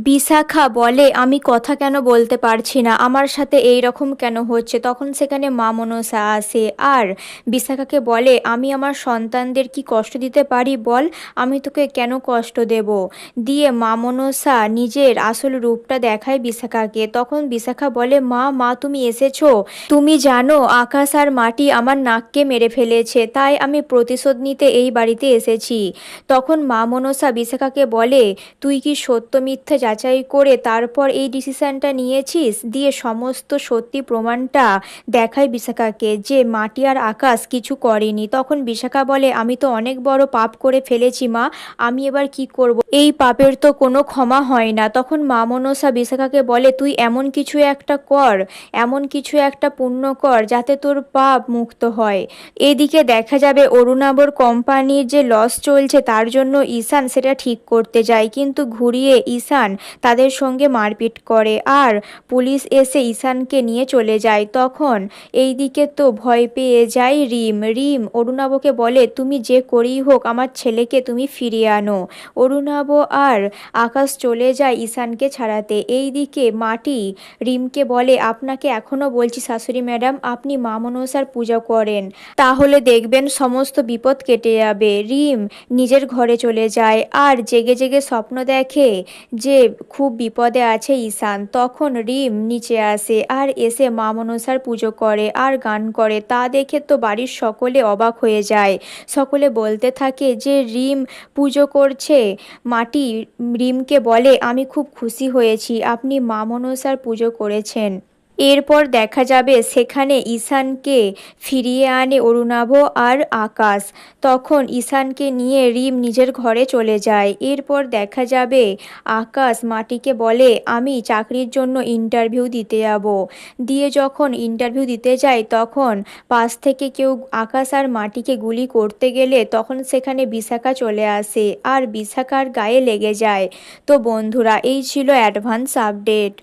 বিশাখা বলে, আমি কথা কেন বলতে পারছি না, আমার সাথে এই রকম কেন হচ্ছে। তখন সেখানে মা মনসা আসে আর বিশাখাকে বলে, আমি আমার সন্তানদের কি কষ্ট দিতে পারি বল, আমি তোকে কেন কষ্ট দেব। দিয়ে মা মনসা নিজের আসল রূপটা দেখায় বিশাখাকে। তখন বিশাখা বলে, মা মা তুমি এসেছো। তুমি জানো আকাশ আর মাটি আমার নাককে মেরে ফেলেছে, তাই আমি প্রতিশোধ নিতে এই বাড়িতে এসেছি। তখন মা মনসা বিশাখাকে বলে, তুই কি সত্য মিথ্যা যাচাই করে তারপর এই ডিসিশনটা নিয়েছিস। দিয়ে সমস্ত সত্যি প্রমাণটা দেখায় বিশাখাকে যে মাটি আর আকাশ কিছু করেনি। তখন বিশাখা বলে, আমি তো অনেক বড় পাপ করে ফেলেছি মা, আমি এবার কি করব, এই পাপের তো কোনো ক্ষমা হয় না। তখন মা মনসা বিশাখাকে বলে, তুই এমন কিছু একটা কর, এমন কিছু একটা পুণ্য কর যাতে তোর পাপ মুক্ত হয়। এদিকে দেখা যাবে অরুণাবর কোম্পানির যে লস চলছে তার জন্য ঈশান সেটা ঠিক করতে যায়, কিন্তু ঘুরিয়ে ঈশান তাদের সঙ্গে মারপিট করে আর পুলিশ এসে ঈশানকে নিয়ে চলে যায়। তখন এইদিকে তো ভয় পেয়ে যায় রিম। রিম অরুণাবকে বলে, তুমি যে করেই হোক আমার ছেলেকে তুমি ফিরিয়ে আনো। অরুণাব আর আকাশ চলে যায় ঈশানকে ছাড়াতে। এইদিকে মাটি রিমকে বলে, আপনাকে এখনও বলছি শাশুড়ি ম্যাডাম, আপনি মা মনসার পূজা করেন, তাহলে দেখবেন সমস্ত বিপদ কেটে যাবে। রিম নিজের ঘরে চলে যায় আর জেগে জেগে স্বপ্ন দেখে যে খুব বিপদে আছে ঈশান। তখন রিম নিচে আসে আর এসে মা মনসার পুজো করে আর গান করে। তা দেখে তো বাড়ির সকলে অবাক হয়ে যায়। সকলে বলতে থাকে যে রিম পুজো করছে। মাটি রিমকে বলে, আমি খুব খুশি হয়েছি আপনি মা মনসার পুজো করেছেন। এরপর দেখা যাবে সেখানে ঈশানকে ফিরিয়ে আনে অরুণাভ আর আকাশ। তখন ঈশানকে নিয়ে রিম নিজের ঘরে চলে যায়। এরপর দেখা যাবে আকাশ মাটিকে বলে, আমি চাকরির জন্য ইন্টারভিউ দিতে যাব। দিয়ে যখন ইন্টারভিউ দিতে যায় তখন পাশ থেকে কেউ আকাশ আর মাটিকে গুলি করতে গেলে তখন সেখানে বিশাখা চলে আসে আর বিশাখার গায়ে লেগে যায়। তো বন্ধুরা, এই ছিল অ্যাডভান্স আপডেট।